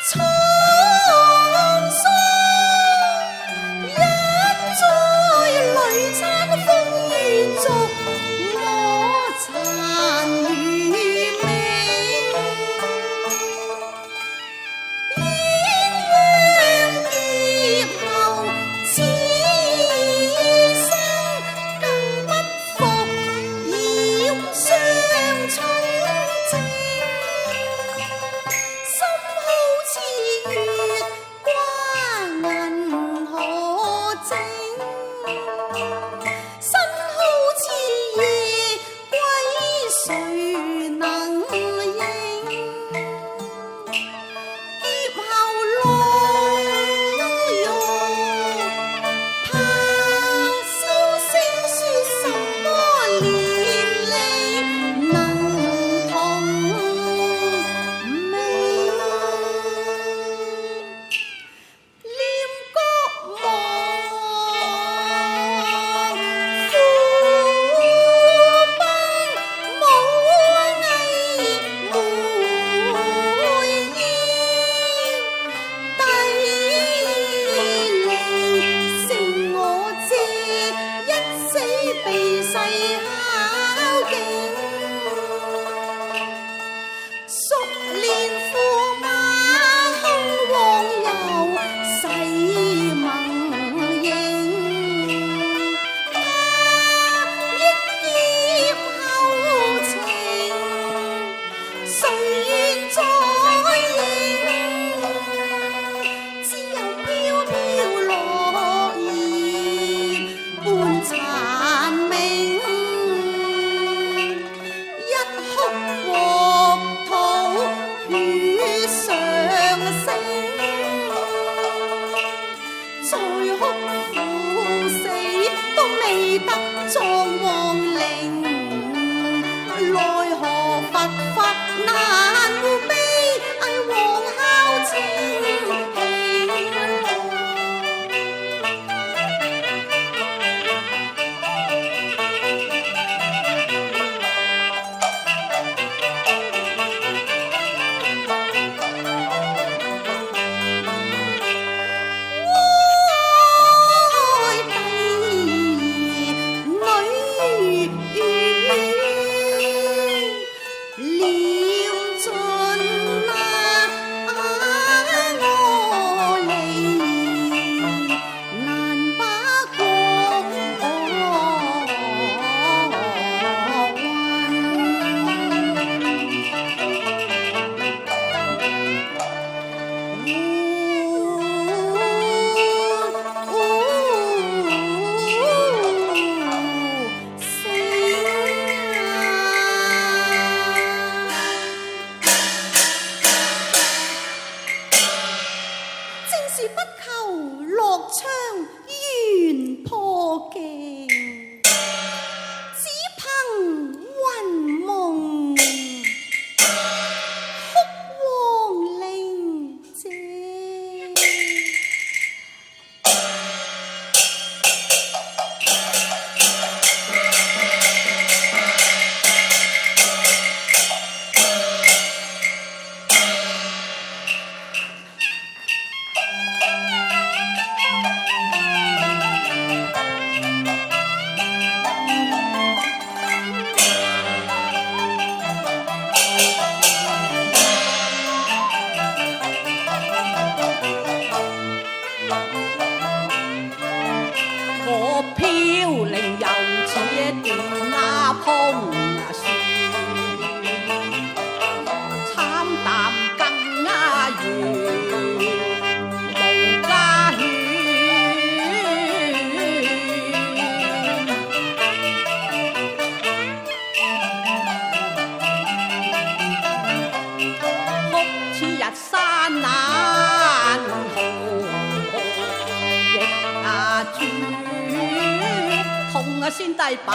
沧桑，一再累餐風雨逐我殘餘命，鴛鴦劫後此生更不復染霜春征。月瓜銀河整，身好似夜歸誰能應？劫後浪湧，怕簫聲說什麼連理能同命？先帝白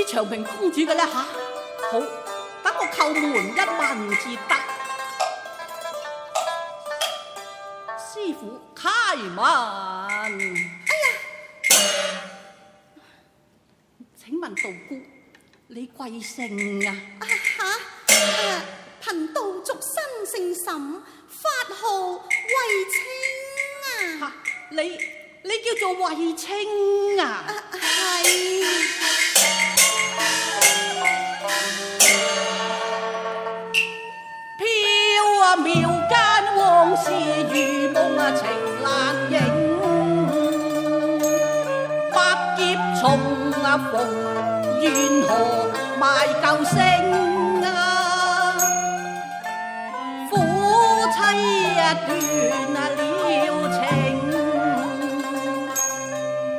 長平公主嘅咧吓，好，等我叩門一問至得。師傅開門。哎呀，請問道姑，你貴姓啊？貧道俗身姓沈，法號慧清啊。你叫做慧清啊？係。妙間往事如夢情難影，百劫重逢緣何賣舊聲啊，夫妻斷了情，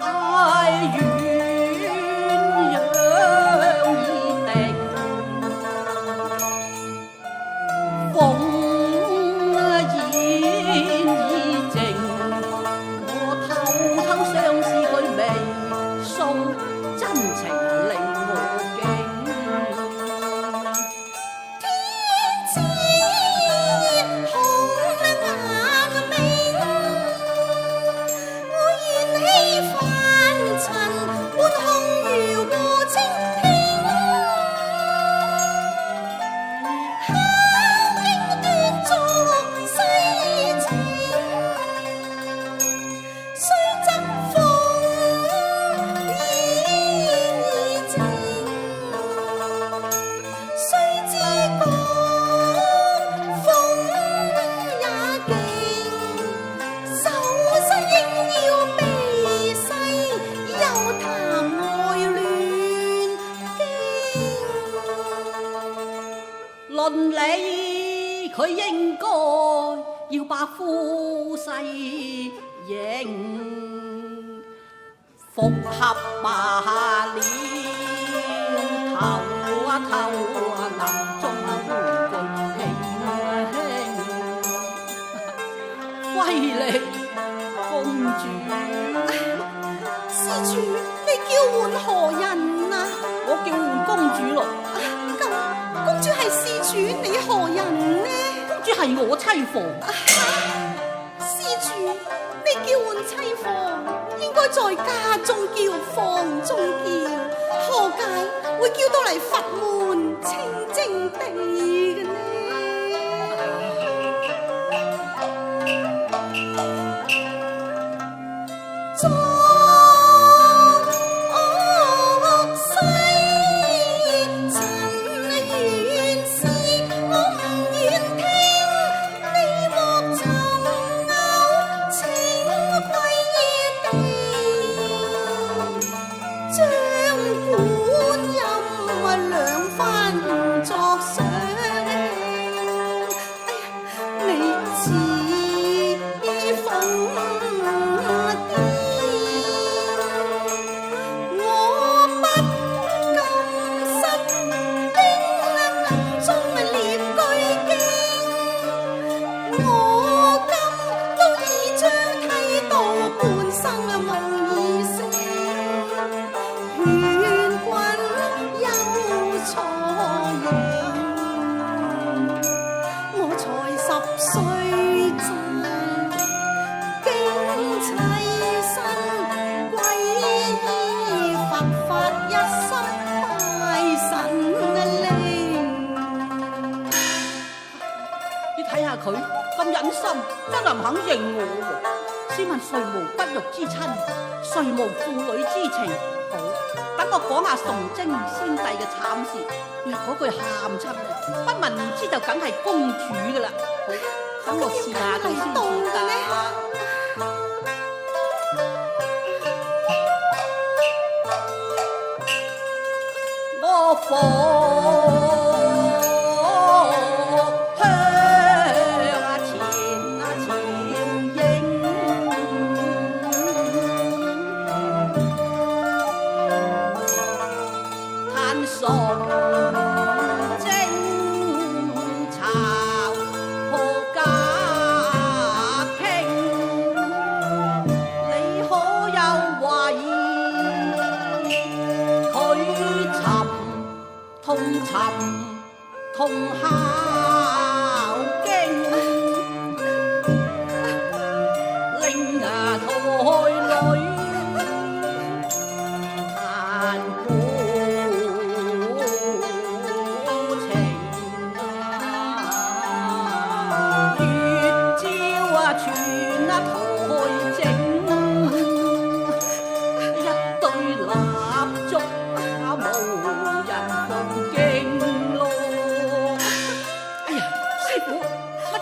愛鸳鸯已定，逢論理佢應該要把夫妻認復合罷了，頭臨終歡聚慶，歸嚟公主。施主，你叫喚何人啊？我叫喚公主咯。咁公主係施主，你何人呢？公主係我妻房。施主，你叫喚妻房，應該在家中叫，房中叫，何解會叫到嚟佛門清淨地嘅呢？你似風忍心，真係唔肯認我喎。試問誰無不育之親，誰無父女之情？好，等我講下崇禎先帝嘅慘事。若嗰句喊親啊，不問唔知就梗係公主噶啦。好，等我試下佢先至得。我火同孝經，令胎女盼顧情月照全台整，一對蠟燭無人共敬。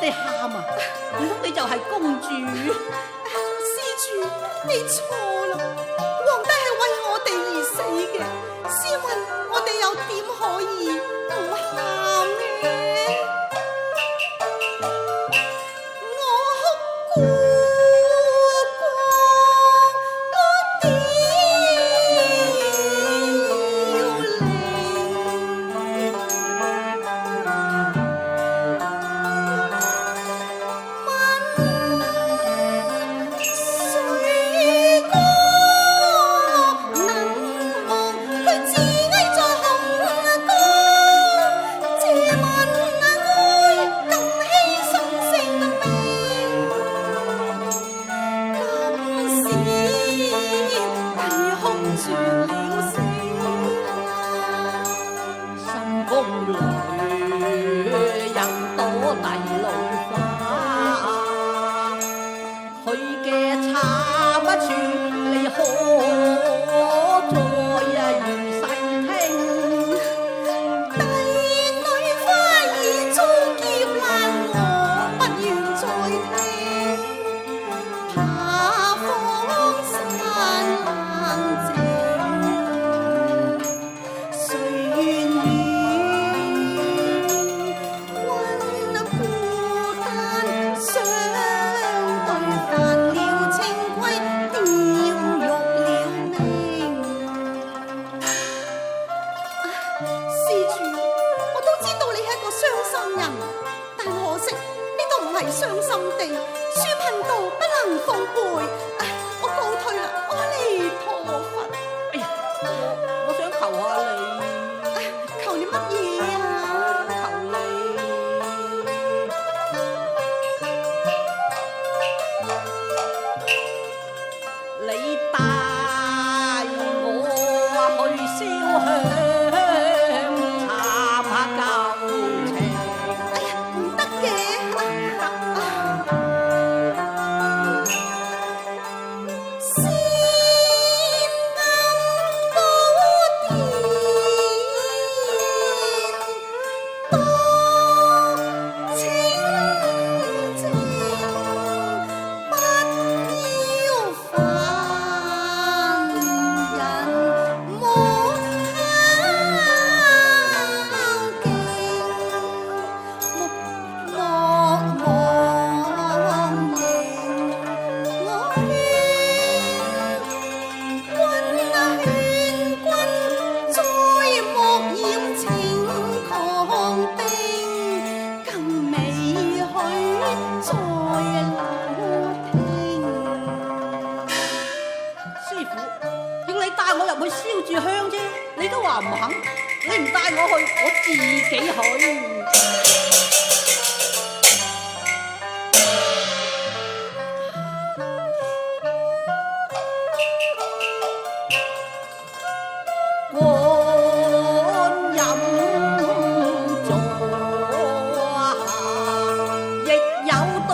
你喊啊！唔通你就係公主？施主，你錯啦！皇帝係為我哋而死嘅，試問我哋又點可以唔喊呢？我哭過，我話唔肯，你唔帶我去，我自己去。觀音座下，亦有對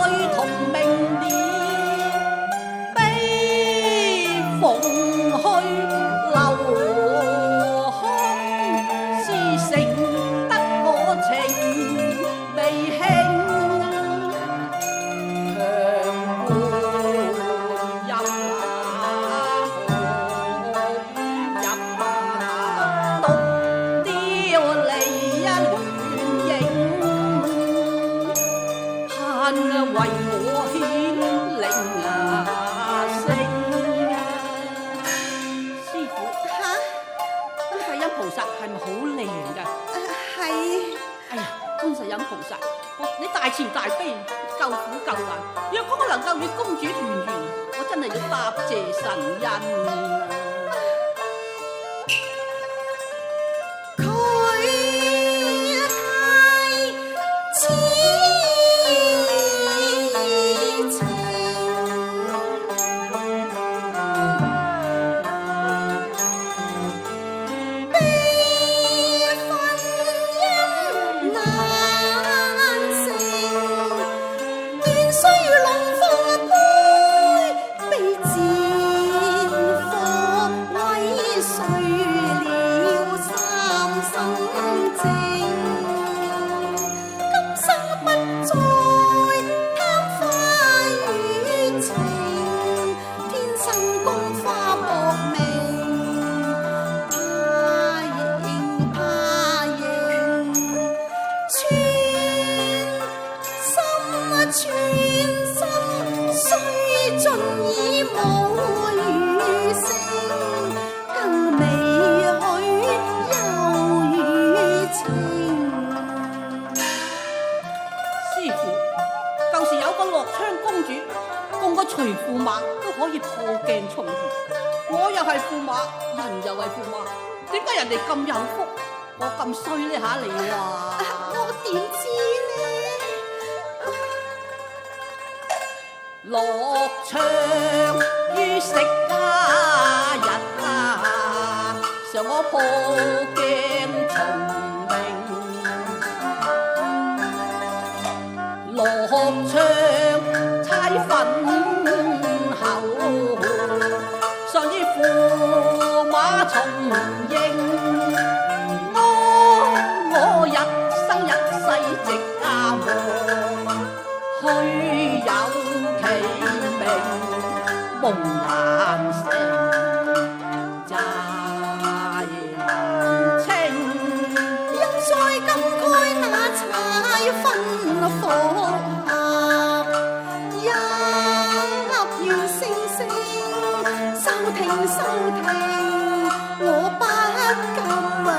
你大慈大悲，救苦救難。若果我能夠與公主團圓，我真係要答謝神恩啊！佢太痴情，悲婚姻難成，斷須龍鳳杯被戰火毀碎了三生情，今生不再貪花與情，天生宮花薄命，怕認全心雖盡已無餘聲，更未許有餘情。師傅，舊時有個樂昌公主，共個徐駙馬都可以破鏡重圓。我又係駙馬，人又係駙馬，點解人哋咁有福，我咁衰呢嚇？你話？我點知呢？樂昌於昔家日啊，常我破鏡重明。樂昌猜粉後，常以駙馬重應。我一生一世直家和，虛有其名夢難成，債難清。因在金蓋那柴分火合，一要聲聲收聽收聽，我不禁淚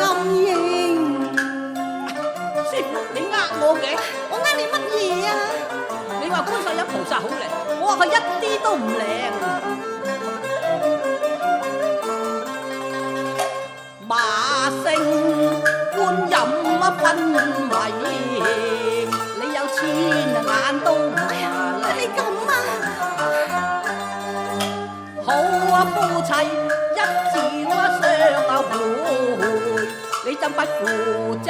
暗盈。師傅，你呃我嘅？我呃你乜嘢啊？你話觀世音菩薩好靚，我話佢一啲都唔靚。馬勝觀音分為，你有千眼都唔哎呀，你咁啊！好啊，夫妻一朝相會，你真不負責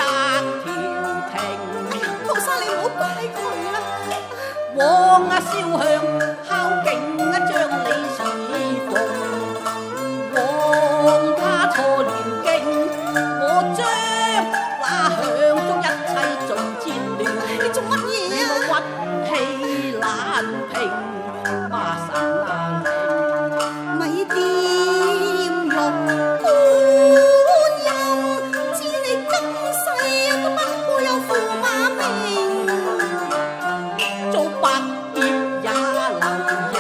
調停。菩薩你唔好怪佢啦。往啊燒香敲勁啊將你侍奉，往他錯念經，我將那香中一切盡煎亂。你做乜嘢啊？我鬱氣難平，媽神難平。咪掂肉觀音，知你今世都不會有駙馬命。做百劫也留形，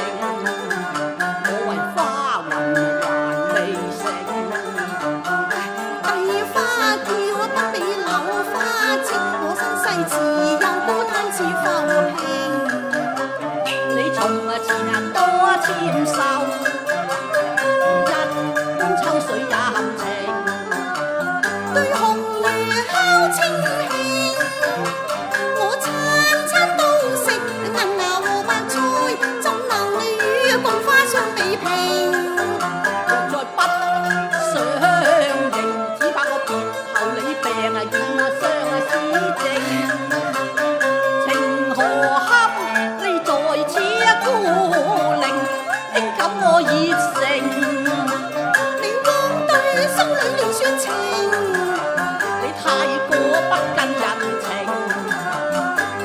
不近人情，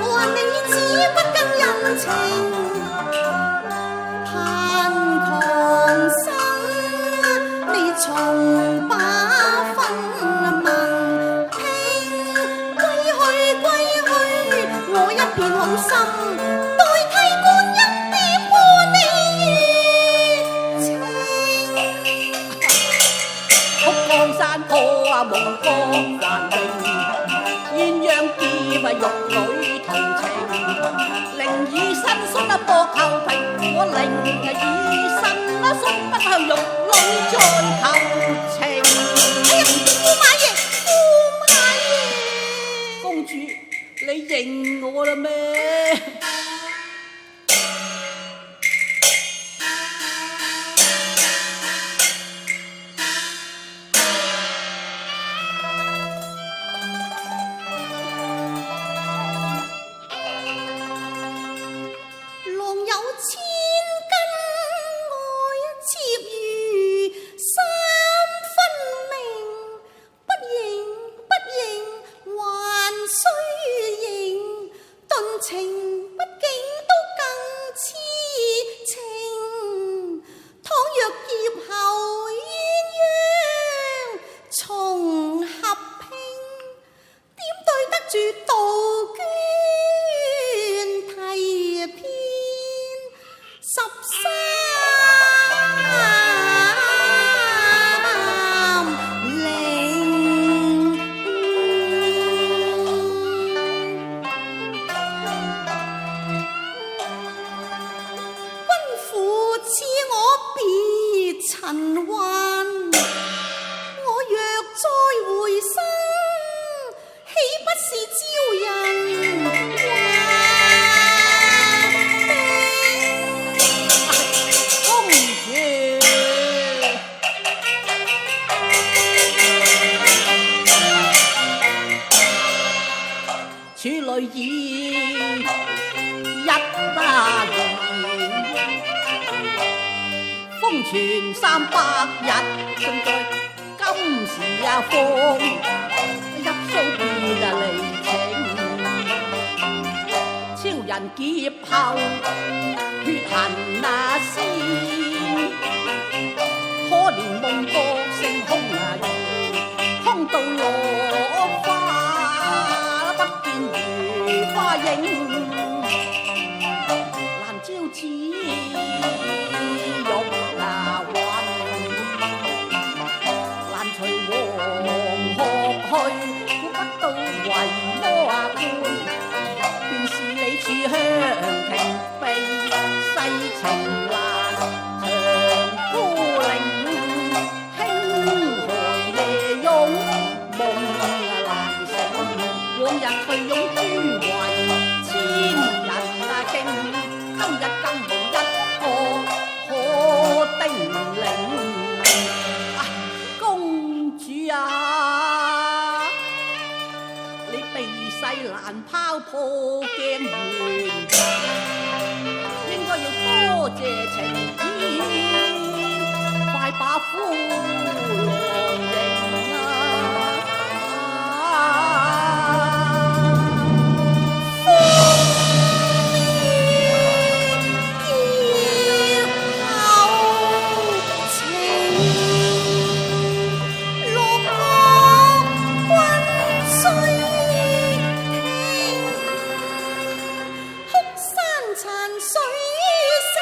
話你只不近人情，盼狂生你從把分問聽，歸去，我一片好心，代替觀音點破你餘情。哭江山破啊夢光還榮，鴛鴦劍啊玉女同情，靈以身殉啊薄後平，我靈以身啊殉不向玉女再求情。哎呀，駙馬爺，駙馬爺，公主，你認我啦咩？郎有千斤愛妾如三分明，不認還須認，頓情畢竟都更痴情。倘若劫後鴛鴦重合拼，點對得住杜鹃啼遍13陵。君父賜我別塵雲，我若再回生，豈不是招人公主，處女已一打年，風傳300日，盡在今時啊風一鬚變啊離情，超人劫後血痕那絲，可憐夢覺星空啊空到落花，不見如花影，難招此玉啊魂，難隨黃鶴去，估不到為魔啊官，原是你處香亭悲，世情難長孤零，輕荷夜湧夢難醒，往日翠擁珠圍千人啊驚，今日更無一個可定領。公主啊，你避世難拋破鏡緣，應該要多謝情天，快把夫郎認啊！殘水成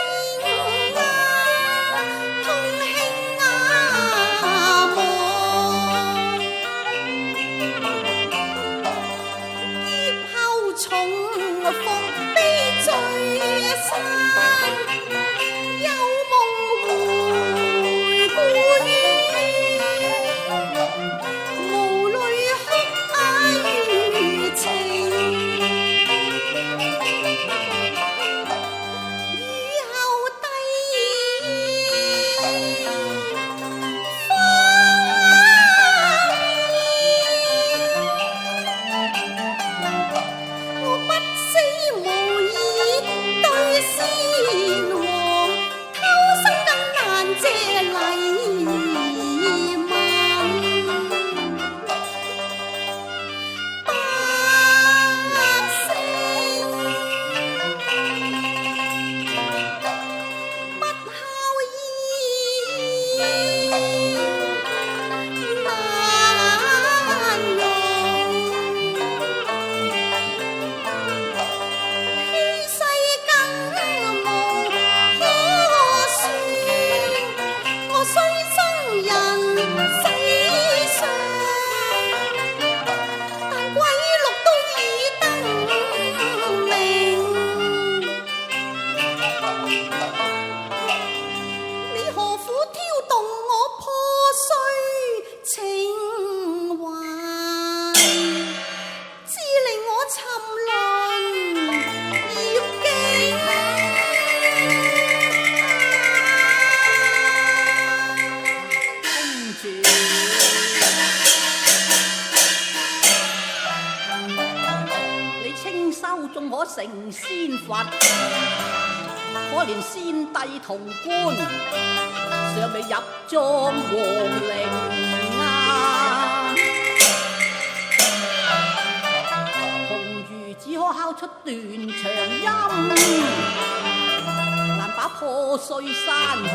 何苦挑動我破碎情懷，只令我沉淪孽境。公主，你清修仲可成仙佛，可憐先帝潼關，尚未入葬皇陵啊！紅魚只可敲出斷腸音，難把破碎山河